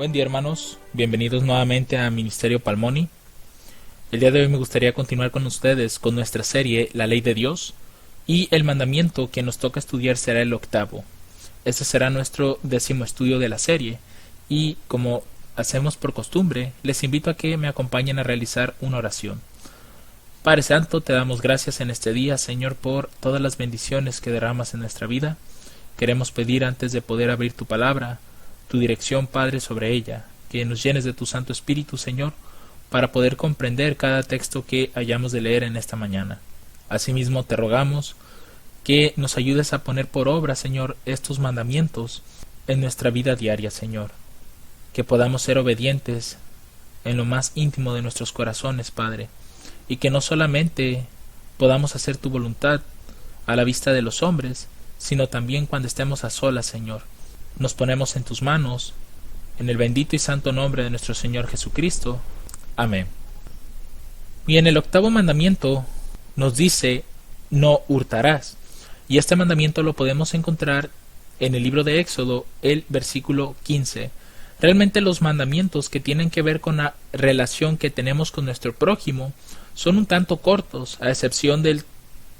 Buen día, hermanos, bienvenidos nuevamente a Ministerio Palmoni. El día de hoy me gustaría continuar con ustedes con nuestra serie La Ley de Dios, y el mandamiento que nos toca estudiar será el 8º. Este será nuestro 10º estudio de la serie, y como hacemos por costumbre, les invito a que me acompañen a realizar una oración. Padre Santo, te damos gracias en este día, Señor, por todas las bendiciones que derramas en nuestra vida. Queremos pedir, antes de poder abrir tu palabra, tu dirección, Padre, sobre ella, que nos llenes de tu Santo Espíritu, Señor, para poder comprender cada texto que hayamos de leer en esta mañana. Asimismo, te rogamos que nos ayudes a poner por obra, Señor, estos mandamientos en nuestra vida diaria, Señor, que podamos ser obedientes en lo más íntimo de nuestros corazones, Padre, y que no solamente podamos hacer tu voluntad a la vista de los hombres, sino también cuando estemos a solas, Señor. Nos ponemos en tus manos, en el bendito y santo nombre de nuestro Señor Jesucristo. Amén. Y en el 8º mandamiento nos dice, no hurtarás. Y este mandamiento lo podemos encontrar en el libro de Éxodo, el versículo 15. Realmente los mandamientos que tienen que ver con la relación que tenemos con nuestro prójimo son un tanto cortos, a excepción del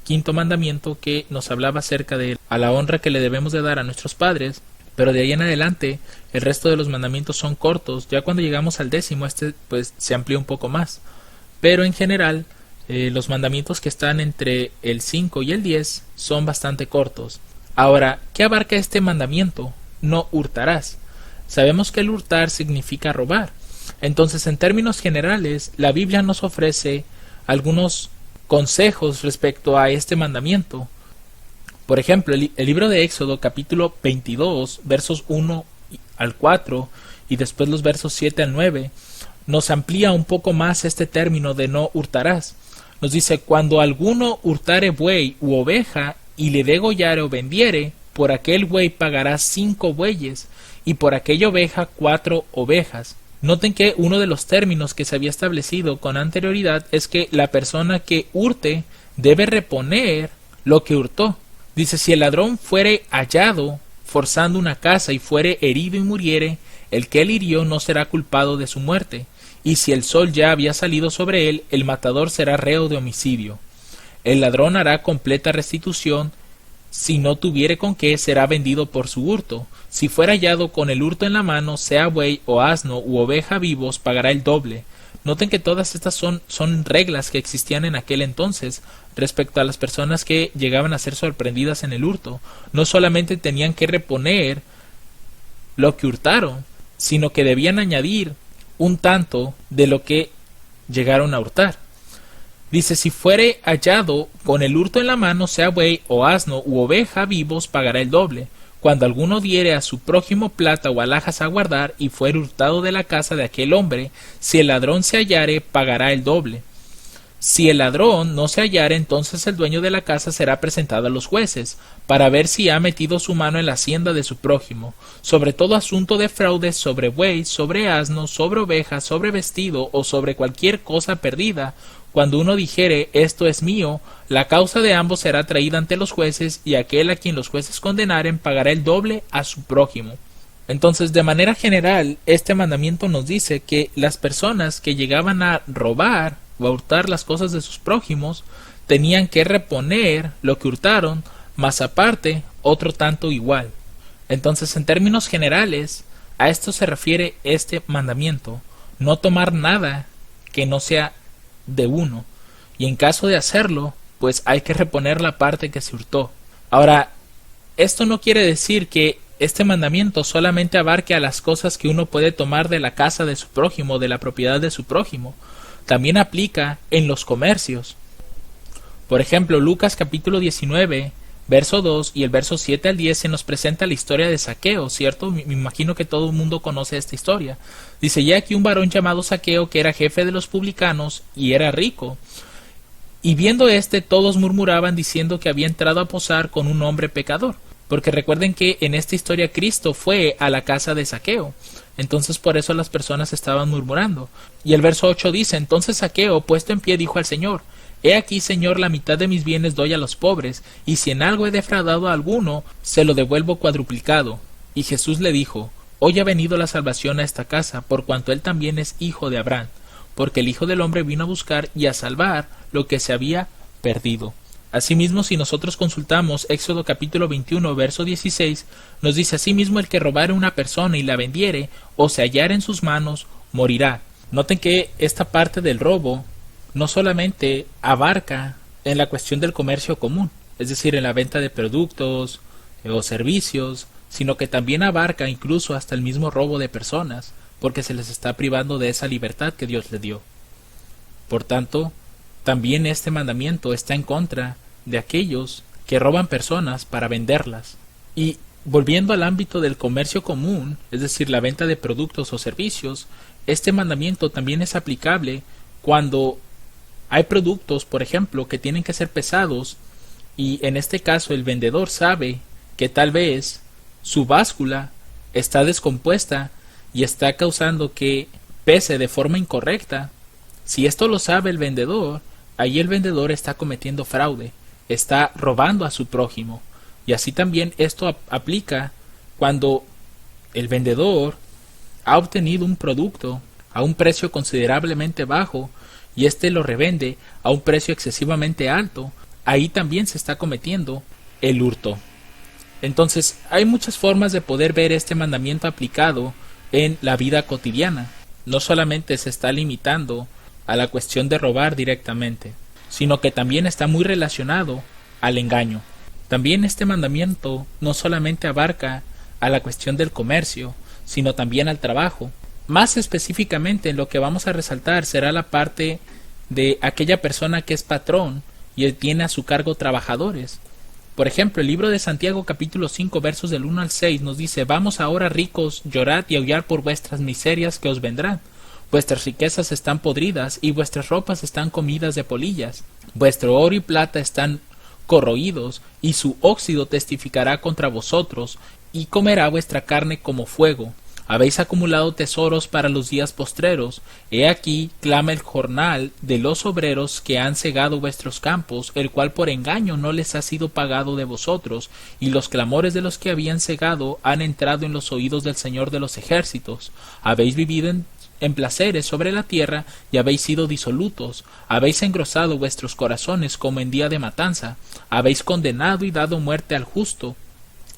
5º mandamiento que nos hablaba acerca de la honra que le debemos de dar a nuestros padres. Pero de ahí en adelante, el resto de los mandamientos son cortos. Ya cuando llegamos al 10º, pues se amplía un poco más. Pero en general, los mandamientos que están entre el 5 y el 10 son bastante cortos. Ahora, ¿qué abarca este mandamiento? No hurtarás. Sabemos que el hurtar significa robar. Entonces, en términos generales, la Biblia nos ofrece algunos consejos respecto a este mandamiento. Por ejemplo, el libro de Éxodo, capítulo 22, versos 1 al 4, y después los versos 7 al 9, nos amplía un poco más este término de no hurtarás. Nos dice, cuando alguno hurtare buey u oveja, y le degollare o vendiere, por aquel buey pagará 5 bueyes, y por aquella oveja 4 ovejas. Noten que uno de los términos que se había establecido con anterioridad es que la persona que hurte debe reponer lo que hurtó. Dice, si el ladrón fuere hallado forzando una casa y fuere herido y muriere, el que él hirió no será culpado de su muerte. Y si el sol ya había salido sobre él, el matador será reo de homicidio. El ladrón hará completa restitución. Si no tuviere con qué, será vendido por su hurto. Si fuera hallado con el hurto en la mano, sea buey o asno u oveja vivos, pagará el doble. Noten que todas estas son reglas que existían en aquel entonces respecto a las personas que llegaban a ser sorprendidas en el hurto. No solamente tenían que reponer lo que hurtaron, sino que debían añadir un tanto de lo que llegaron a hurtar. Dice, si fuere hallado con el hurto en la mano, sea buey o asno u oveja vivos, pagará el doble. Cuando alguno diere a su prójimo plata o alhajas a guardar, y fuere hurtado de la casa de aquel hombre, si el ladrón se hallare, pagará el doble. Si el ladrón no se hallare, entonces el dueño de la casa será presentado a los jueces, para ver si ha metido su mano en la hacienda de su prójimo, sobre todo asunto de fraude, sobre buey, sobre asno, sobre oveja, sobre vestido, o sobre cualquier cosa perdida. Cuando uno dijere, esto es mío, la causa de ambos será traída ante los jueces, y aquel a quien los jueces condenaren pagará el doble a su prójimo. Entonces, de manera general, este mandamiento nos dice que las personas que llegaban a robar o a hurtar las cosas de sus prójimos tenían que reponer lo que hurtaron, más aparte otro tanto igual. Entonces, en términos generales, a esto se refiere este mandamiento: no tomar nada que no sea de uno, y en caso de hacerlo, pues hay que reponer la parte que se hurtó. Ahora, esto no quiere decir que este mandamiento solamente abarque a las cosas que uno puede tomar de la casa de su prójimo, de la propiedad de su prójimo. También aplica en los comercios. Por ejemplo, Lucas capítulo 19, verso 2 y el verso 7 al 10 se nos presenta la historia de Zaqueo, ¿cierto? Me imagino que todo el mundo conoce esta historia. Dice, y aquí un varón llamado Zaqueo, que era jefe de los publicanos y era rico. Y viendo todos murmuraban diciendo que había entrado a posar con un hombre pecador. Porque recuerden que en esta historia Cristo fue a la casa de Zaqueo. Entonces por eso las personas estaban murmurando. Y el verso 8 dice, entonces Zaqueo, puesto en pie, dijo al Señor, he aquí, Señor, la mitad de mis bienes doy a los pobres, y si en algo he defraudado a alguno, se lo devuelvo cuadruplicado. Y Jesús le dijo, hoy ha venido la salvación a esta casa, por cuanto él también es hijo de Abraham, porque el Hijo del Hombre vino a buscar y a salvar lo que se había perdido. Asimismo, si nosotros consultamos Éxodo capítulo 21, verso 16, nos dice: asimismo, el que robare una persona y la vendiere, o se hallara en sus manos, morirá. Noten que esta parte del robo no solamente abarca en la cuestión del comercio común, es decir, en la venta de productos o servicios, sino que también abarca incluso hasta el mismo robo de personas, porque se les está privando de esa libertad que Dios le dio. Por tanto, también este mandamiento está en contra de aquellos que roban personas para venderlas. Y volviendo al ámbito del comercio común, es decir, la venta de productos o servicios, este mandamiento también es aplicable cuando hay productos, por ejemplo, que tienen que ser pesados y en este caso el vendedor sabe que tal vez su báscula está descompuesta y está causando que pese de forma incorrecta. Si esto lo sabe el vendedor, ahí el vendedor está cometiendo fraude, está robando a su prójimo. Y así también esto aplica cuando el vendedor ha obtenido un producto a un precio considerablemente bajo y éste lo revende a un precio excesivamente alto. Ahí también se está cometiendo el hurto. Entonces, hay muchas formas de poder ver este mandamiento aplicado en la vida cotidiana. No solamente se está limitando a la cuestión de robar directamente, sino que también está muy relacionado al engaño. También este mandamiento no solamente abarca a la cuestión del comercio, sino también al trabajo. Más específicamente, en lo que vamos a resaltar será la parte de aquella persona que es patrón y él tiene a su cargo trabajadores. Por ejemplo, el libro de Santiago capítulo 5 versos del 1 al 6 nos dice: vamos ahora, ricos, llorad y aullar por vuestras miserias que os vendrán. Vuestras riquezas están podridas y vuestras ropas están comidas de polillas. Vuestro oro y plata están corroídos y su óxido testificará contra vosotros y comerá vuestra carne como fuego. Habéis acumulado tesoros para los días postreros. He aquí clama el jornal de los obreros que han cegado vuestros campos, el cual por engaño no les ha sido pagado de vosotros, y los clamores de los que habían cegado han entrado en los oídos del Señor de los ejércitos. Habéis vivido en placeres sobre la tierra y habéis sido disolutos. Habéis engrosado vuestros corazones como en día de matanza. Habéis condenado y dado muerte al justo,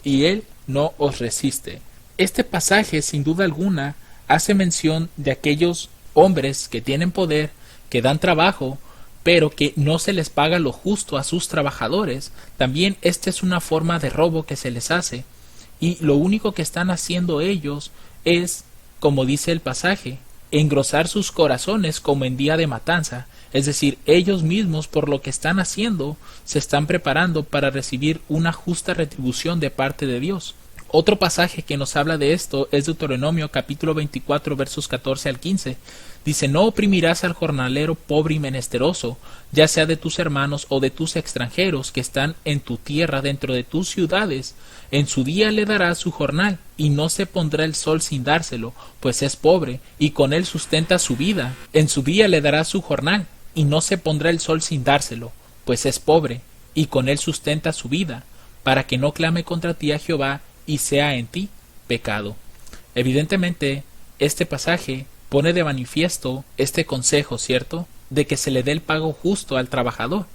y él no os resiste. Este pasaje, sin duda alguna, hace mención de aquellos hombres que tienen poder, que dan trabajo, pero que no se les paga lo justo a sus trabajadores. También esta es una forma de robo que se les hace, y lo único que están haciendo ellos es, como dice el pasaje, engrosar sus corazones como en día de matanza. Es decir, ellos mismos, por lo que están haciendo, se están preparando para recibir una justa retribución de parte de Dios. Otro pasaje que nos habla de esto es Deuteronomio capítulo 24 versos 14 al 15. Dice: no oprimirás al jornalero pobre y menesteroso, ya sea de tus hermanos o de tus extranjeros que están en tu tierra dentro de tus ciudades. En su día le darás su jornal, y no se pondrá el sol sin dárselo, pues es pobre, y con él sustenta su vida. En su día le darás su jornal, y no se pondrá el sol sin dárselo, pues es pobre, y con él sustenta su vida, para que no clame contra ti a Jehová, y sea en ti pecado. Evidentemente, este pasaje pone de manifiesto este consejo, ¿cierto?, de que se le dé el pago justo al trabajador,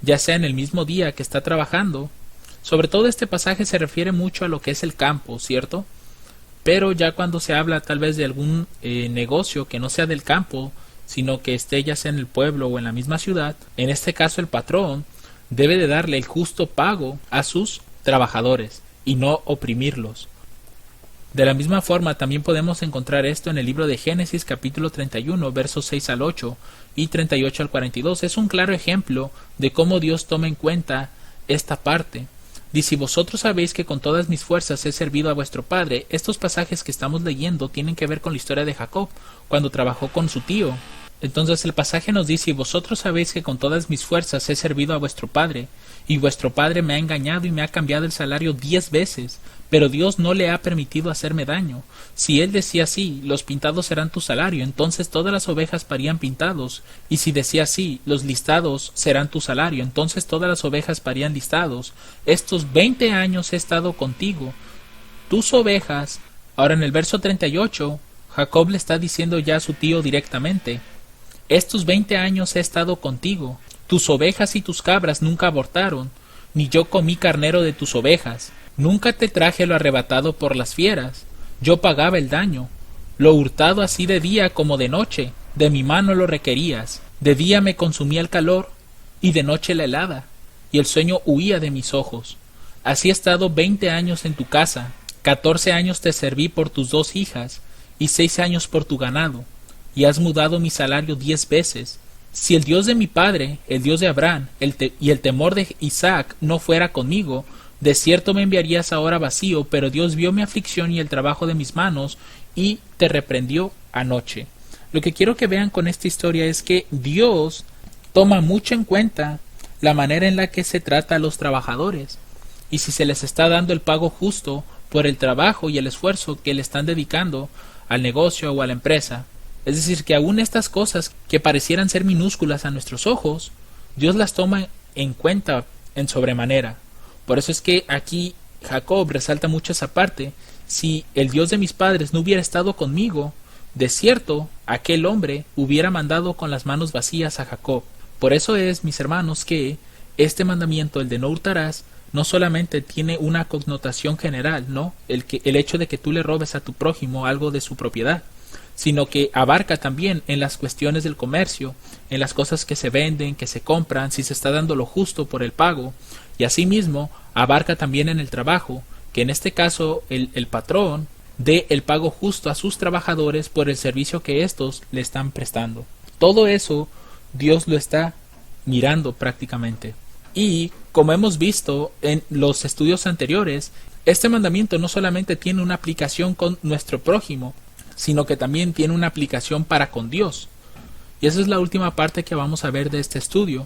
ya sea en el mismo día que está trabajando. Sobre todo este pasaje se refiere mucho a lo que es el campo, ¿cierto? Pero ya cuando se habla tal vez de algún negocio que no sea del campo, sino que esté ya sea en el pueblo o en la misma ciudad, en este caso el patrón debe de darle el justo pago a sus trabajadores y no oprimirlos. De la misma forma también podemos encontrar esto en el libro de Génesis capítulo 31 versos 6 al 8 y 38 al 42. Es un claro ejemplo de cómo Dios toma en cuenta esta parte. Dice: y vosotros sabéis que con todas mis fuerzas he servido a vuestro padre. Estos pasajes que estamos leyendo tienen que ver con la historia de Jacob, cuando trabajó con su tío. Entonces el pasaje nos dice: y vosotros sabéis que con todas mis fuerzas he servido a vuestro padre, y vuestro padre me ha engañado y me ha cambiado el salario 10 veces, pero Dios no le ha permitido hacerme daño. Si él decía así: los pintados serán tu salario, entonces todas las ovejas parían pintados, y si decía así: los listados serán tu salario, entonces todas las ovejas parían listados. Estos 20 años he estado contigo, tus ovejas Ahora en el verso 38, Jacob le está diciendo ya a su tío directamente: estos 20 años he estado contigo, tus ovejas y tus cabras nunca abortaron, ni yo comí carnero de tus ovejas, nunca te traje lo arrebatado por las fieras, yo pagaba el daño, lo hurtado así de día como de noche, de mi mano lo requerías, de día me consumía el calor, y de noche la helada, y el sueño huía de mis ojos. Así he estado 20 años en tu casa, 14 años te serví por tus 2 hijas, y 6 años por tu ganado, y has mudado mi salario 10 veces. Si el Dios de mi padre, el Dios de Abraham, y el temor de Isaac no fuera conmigo, de cierto me enviarías ahora vacío, pero Dios vio mi aflicción y el trabajo de mis manos, y te reprendió anoche. Lo que quiero que vean con esta historia es que Dios toma mucho en cuenta la manera en la que se trata a los trabajadores, y si se les está dando el pago justo por el trabajo y el esfuerzo que le están dedicando al negocio o a la empresa. Es decir, que aún estas cosas que parecieran ser minúsculas a nuestros ojos, Dios las toma en cuenta en sobremanera. Por eso es que aquí Jacob resalta mucho esa parte: si el Dios de mis padres no hubiera estado conmigo, de cierto aquel hombre hubiera mandado con las manos vacías a Jacob. Por eso es, mis hermanos, que este mandamiento, el de no hurtarás, no solamente tiene una connotación general, ¿no? El hecho de que tú le robes a tu prójimo algo de su propiedad, sino que abarca también en las cuestiones del comercio, en las cosas que se venden, que se compran, si se está dando lo justo por el pago, y asimismo abarca también en el trabajo, que en este caso el patrón dé el pago justo a sus trabajadores por el servicio que éstos le están prestando. Todo eso Dios lo está mirando prácticamente. Y como hemos visto en los estudios anteriores, este mandamiento no solamente tiene una aplicación con nuestro prójimo, sino que también tiene una aplicación para con Dios. Y esa es la última parte que vamos a ver de este estudio,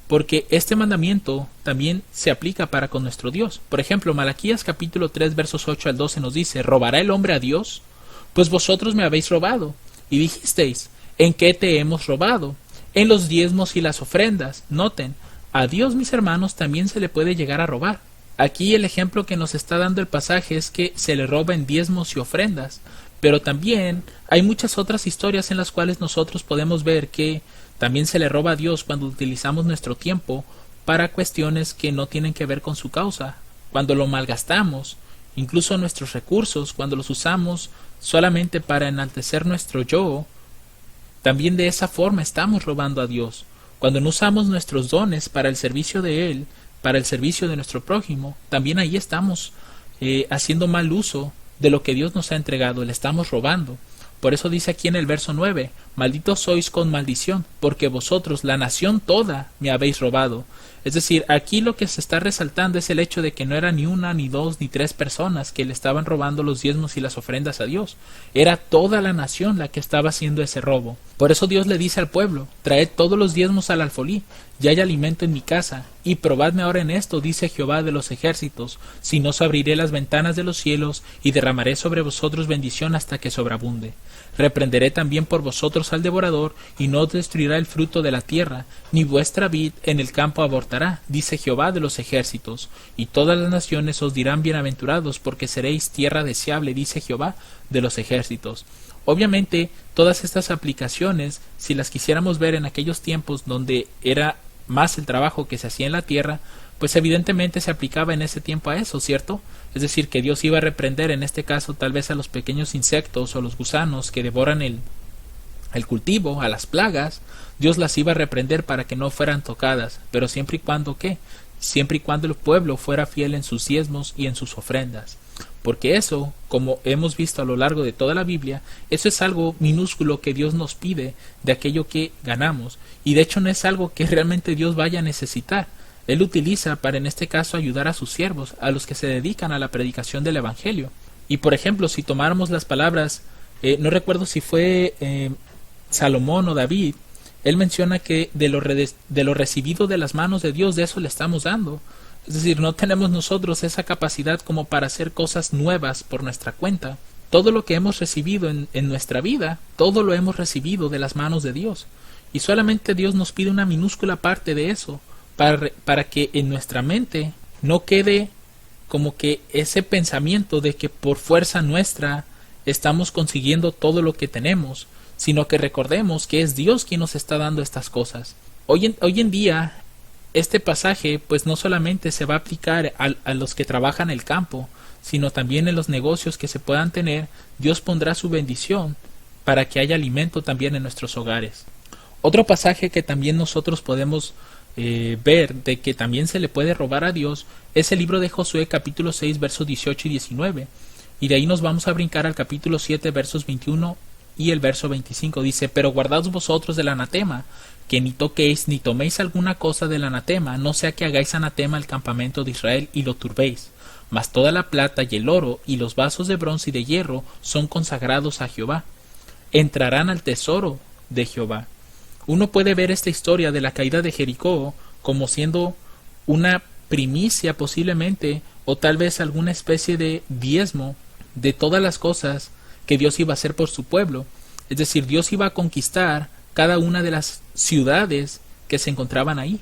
porque este mandamiento también se aplica para con nuestro Dios. Por ejemplo, Malaquías capítulo 3 versos 8 al 12 nos dice: ¿robará el hombre a Dios? Pues vosotros me habéis robado. Y dijisteis: ¿en qué te hemos robado? En los diezmos y las ofrendas. Noten, a Dios, mis hermanos, también se le puede llegar a robar. Aquí el ejemplo que nos está dando el pasaje es que se le roba en diezmos y ofrendas, pero también hay muchas otras historias en las cuales nosotros podemos ver que también se le roba a Dios cuando utilizamos nuestro tiempo para cuestiones que no tienen que ver con su causa, cuando lo malgastamos, incluso nuestros recursos, cuando los usamos solamente para enaltecer nuestro yo. También de esa forma estamos robando a Dios. Cuando no usamos nuestros dones para el servicio de Él, para el servicio de nuestro prójimo, también ahí estamos haciendo mal uso de lo que Dios nos ha entregado, le estamos robando. Por eso dice aquí en el verso 9: malditos sois con maldición, porque vosotros, la nación toda, me habéis robado. Es decir, aquí lo que se está resaltando es el hecho de que no era ni una, ni dos, ni tres personas que le estaban robando los diezmos y las ofrendas a Dios. Era toda la nación la que estaba haciendo ese robo. Por eso Dios le dice al pueblo: traed todos los diezmos al alfolí, ya hay alimento en mi casa, y probadme ahora en esto, dice Jehová de los ejércitos, si no os abriré las ventanas de los cielos, y derramaré sobre vosotros bendición hasta que sobreabunde. Reprenderé también por vosotros al devorador, y no os destruirá el fruto de la tierra, ni vuestra vid en el campo abortará, dice Jehová de los ejércitos. Y todas las naciones os dirán bienaventurados, porque seréis tierra deseable, dice Jehová de los ejércitos. Obviamente, todas estas aplicaciones, si las quisiéramos ver en aquellos tiempos donde era más el trabajo que se hacía en la tierra, pues evidentemente se aplicaba en ese tiempo a eso, ¿cierto? Es decir, que Dios iba a reprender en este caso tal vez a los pequeños insectos o los gusanos que devoran el cultivo, a las plagas. Dios las iba a reprender para que no fueran tocadas, pero siempre y cuando ¿qué? Siempre y cuando el pueblo fuera fiel en sus diezmos y en sus ofrendas. Porque eso, como hemos visto a lo largo de toda la Biblia, eso es algo minúsculo que Dios nos pide de aquello que ganamos, y de hecho no es algo que realmente Dios vaya a necesitar. Él utiliza para, en este caso, ayudar a sus siervos, a los que se dedican a la predicación del Evangelio. Y por ejemplo, si tomáramos las palabras, no recuerdo si fue Salomón o David, él menciona que de lo recibido de las manos de Dios, de eso le estamos dando. Es decir, no tenemos nosotros esa capacidad como para hacer cosas nuevas por nuestra cuenta. Todo lo que hemos recibido en nuestra vida, todo lo hemos recibido de las manos de Dios. Y solamente Dios nos pide una minúscula parte de eso, para que en nuestra mente no quede como que ese pensamiento de que por fuerza nuestra estamos consiguiendo todo lo que tenemos, sino que recordemos que es Dios quien nos está dando estas cosas. Hoy en día, este pasaje pues no solamente se va a aplicar a los que trabajan el campo, sino también en los negocios que se puedan tener. Dios pondrá su bendición para que haya alimento también en nuestros hogares. Otro pasaje que también nosotros podemos ver de que también se le puede robar a Dios es el libro de Josué capítulo 6 versos 18 y 19, y de ahí nos vamos a brincar al capítulo 7 versos 21 y el verso 25. Dice: pero guardaos vosotros del anatema, que ni toquéis ni toméis alguna cosa del anatema, no sea que hagáis anatema al campamento de Israel y lo turbéis. Mas toda la plata y el oro y los vasos de bronce y de hierro son consagrados a Jehová. Entrarán al tesoro de Jehová. Uno puede ver esta historia de la caída de Jericó como siendo una primicia posiblemente, o tal vez alguna especie de diezmo de todas las cosas que Dios iba a hacer por su pueblo. Es decir, Dios iba a conquistar cada una de las ciudades que se encontraban ahí.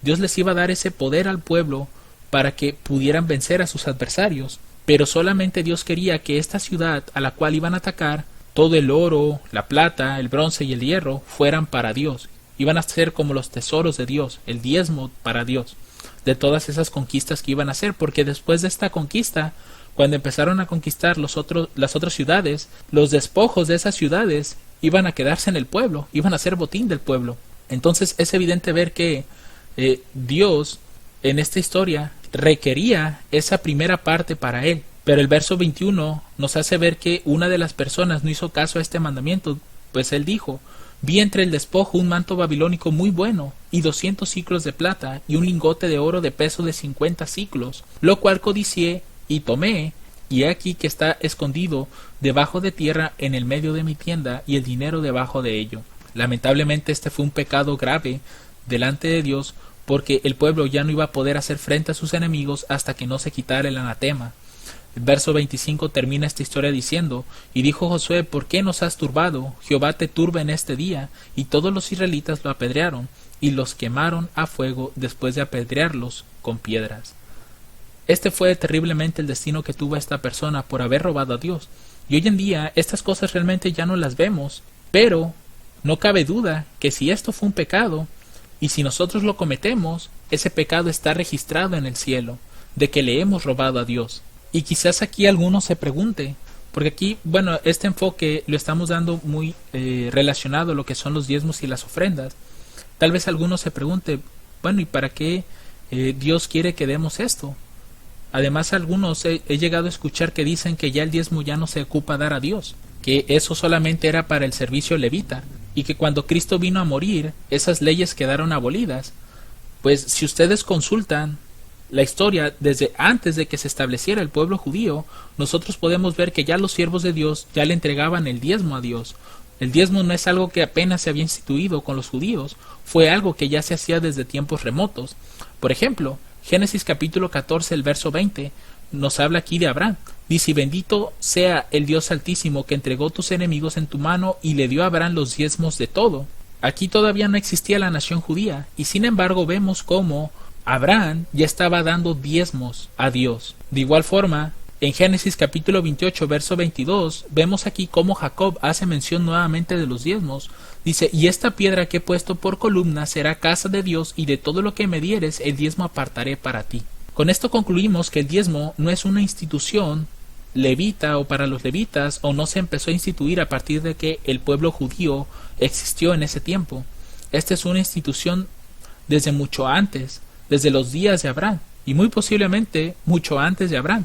Dios les iba a dar ese poder al pueblo para que pudieran vencer a sus adversarios, pero solamente Dios quería que esta ciudad a la cual iban a atacar, todo el oro, la plata, el bronce y el hierro fueran para Dios. Iban a ser como los tesoros de Dios, el diezmo para Dios, de todas esas conquistas que iban a hacer, porque después de esta conquista, cuando empezaron a conquistar las otras ciudades, los despojos de esas ciudades iban a quedarse en el pueblo, iban a ser botín del pueblo. Entonces es evidente ver que Dios en esta historia requería esa primera parte para él. Pero el verso 21 nos hace ver que una de las personas no hizo caso a este mandamiento, pues él dijo: vi entre el despojo un manto babilónico muy bueno, y 200 siclos de plata, y un lingote de oro de peso de 50 siclos, lo cual codicié y tomé, y he aquí que está escondido debajo de tierra en el medio de mi tienda, y el dinero debajo de ello. Lamentablemente este fue un pecado grave delante de Dios, porque el pueblo ya no iba a poder hacer frente a sus enemigos hasta que no se quitara el anatema. El verso 25 termina esta historia diciendo: y dijo Josué: ¿por qué nos has turbado? Jehová te turba en este día. Y todos los israelitas lo apedrearon, y los quemaron a fuego después de apedrearlos con piedras. Este fue terriblemente el destino que tuvo esta persona por haber robado a Dios. Y hoy en día estas cosas realmente ya no las vemos, pero no cabe duda que si esto fue un pecado, y si nosotros lo cometemos, ese pecado está registrado en el cielo, de que le hemos robado a Dios. Y quizás aquí alguno se pregunte, porque aquí, bueno, este enfoque lo estamos dando muy relacionado a lo que son los diezmos y las ofrendas. Tal vez alguno se pregunte, bueno, ¿y para qué Dios quiere que demos esto? Además, algunos he llegado a escuchar que dicen que ya el diezmo ya no se ocupa dar a Dios, que eso solamente era para el servicio levita, y que cuando Cristo vino a morir, esas leyes quedaron abolidas. Pues si ustedes consultan la historia desde antes de que se estableciera el pueblo judío, nosotros podemos ver que ya los siervos de Dios ya le entregaban el diezmo a Dios. El diezmo no es algo que apenas se había instituido con los judíos, fue algo que ya se hacía desde tiempos remotos. Por ejemplo, Génesis capítulo 14, el verso 20, nos habla aquí de Abraham. Dice: bendito sea el Dios Altísimo, que entregó tus enemigos en tu mano y le dio a Abraham los diezmos de todo. Aquí todavía no existía la nación judía, y sin embargo vemos cómo Abraham ya estaba dando diezmos a Dios. De igual forma, en Génesis capítulo 28, verso 22, vemos aquí cómo Jacob hace mención nuevamente de los diezmos. Dice: y esta piedra que he puesto por columna será casa de Dios, y de todo lo que me dieres el diezmo apartaré para ti. Con esto concluimos que el diezmo no es una institución levita o para los levitas, o no se empezó a instituir a partir de que el pueblo judío existió en ese tiempo. Esta es una institución desde mucho antes, desde los días de Abraham, y muy posiblemente mucho antes de Abraham.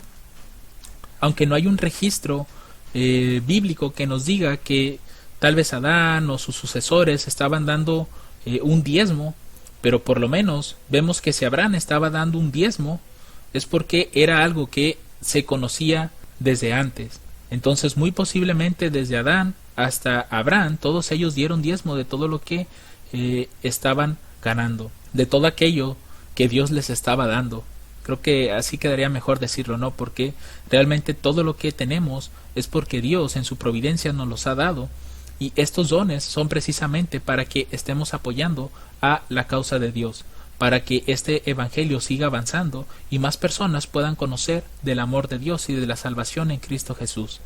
Aunque no hay un registro bíblico que nos diga que tal vez Adán o sus sucesores estaban dando un diezmo, pero por lo menos vemos que si Abraham estaba dando un diezmo, es porque era algo que se conocía desde antes. Entonces muy posiblemente desde Adán hasta Abraham, todos ellos dieron diezmo de todo lo que estaban ganando, de todo aquello que Dios les estaba dando. Creo que así quedaría mejor decirlo, ¿no? Porque realmente todo lo que tenemos es porque Dios en su providencia nos los ha dado, y estos dones son precisamente para que estemos apoyando a la causa de Dios, para que este evangelio siga avanzando y más personas puedan conocer del amor de Dios y de la salvación en Cristo Jesús.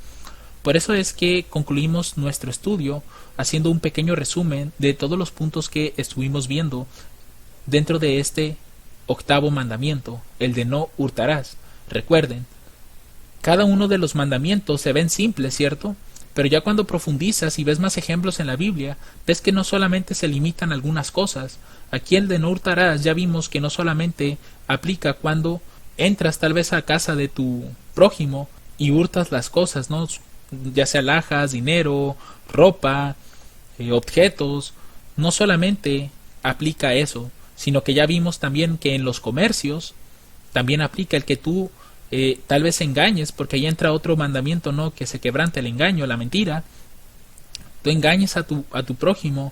Por eso es que concluimos nuestro estudio haciendo un pequeño resumen de todos los puntos que estuvimos viendo dentro de este octavo mandamiento, el de no hurtarás. Recuerden, cada uno de los mandamientos se ven simples, ¿cierto? Pero ya cuando profundizas y ves más ejemplos en la Biblia, ves que no solamente se limitan algunas cosas. Aquí el de no hurtarás ya vimos que no solamente aplica cuando entras tal vez a casa de tu prójimo y hurtas las cosas, ¿no? Ya sea alhajas, dinero, ropa, objetos. No solamente aplica eso, sino que ya vimos también que en los comercios también aplica el que tú tal vez engañes, porque ahí entra otro mandamiento, ¿no? Que se quebrante el engaño, la mentira. Tú engañes a tu prójimo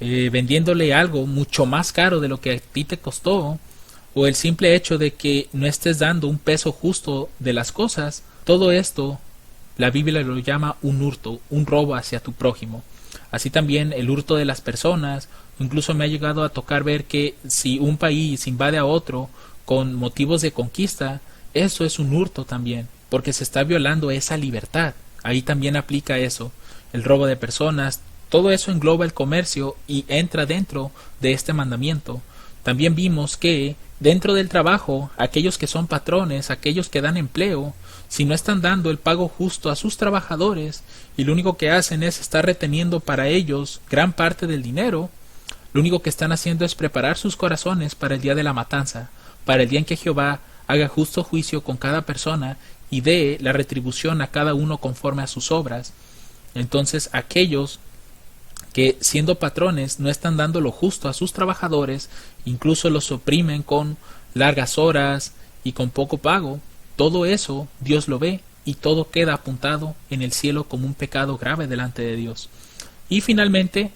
vendiéndole algo mucho más caro de lo que a ti te costó, o el simple hecho de que no estés dando un peso justo de las cosas. Todo esto la Biblia lo llama un hurto, un robo hacia tu prójimo. Así también el hurto de las personas. Incluso me ha llegado a tocar ver que si un país invade a otro con motivos de conquista, eso es un hurto también, porque se está violando esa libertad. Ahí también aplica eso, el robo de personas. Todo eso engloba el comercio y entra dentro de este mandamiento. También vimos que dentro del trabajo, aquellos que son patrones, aquellos que dan empleo, si no están dando el pago justo a sus trabajadores y lo único que hacen es estar reteniendo para ellos gran parte del dinero, lo único que están haciendo es preparar sus corazones para el día de la matanza, para el día en que Jehová haga justo juicio con cada persona y dé la retribución a cada uno conforme a sus obras. Entonces aquellos que siendo patrones no están dando lo justo a sus trabajadores, incluso los oprimen con largas horas y con poco pago, todo eso Dios lo ve y todo queda apuntado en el cielo como un pecado grave delante de Dios. Y finalmente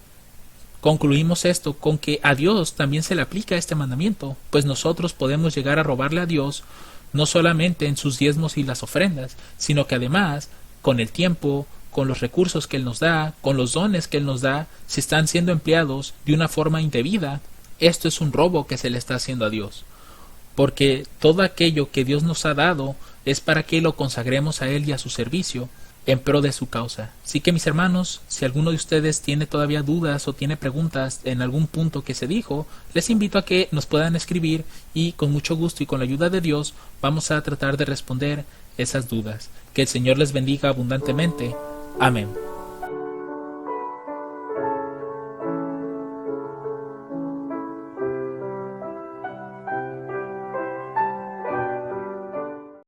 concluimos esto con que a Dios también se le aplica este mandamiento, pues nosotros podemos llegar a robarle a Dios no solamente en sus diezmos y las ofrendas, sino que además con el tiempo, con los recursos que Él nos da, con los dones que Él nos da, si están siendo empleados de una forma indebida, esto es un robo que se le está haciendo a Dios. Porque todo aquello que Dios nos ha dado es para que lo consagremos a Él y a su servicio, en pro de su causa. Así que mis hermanos, si alguno de ustedes tiene todavía dudas o tiene preguntas en algún punto que se dijo, les invito a que nos puedan escribir y con mucho gusto y con la ayuda de Dios vamos a tratar de responder esas dudas. Que el Señor les bendiga abundantemente. Amén.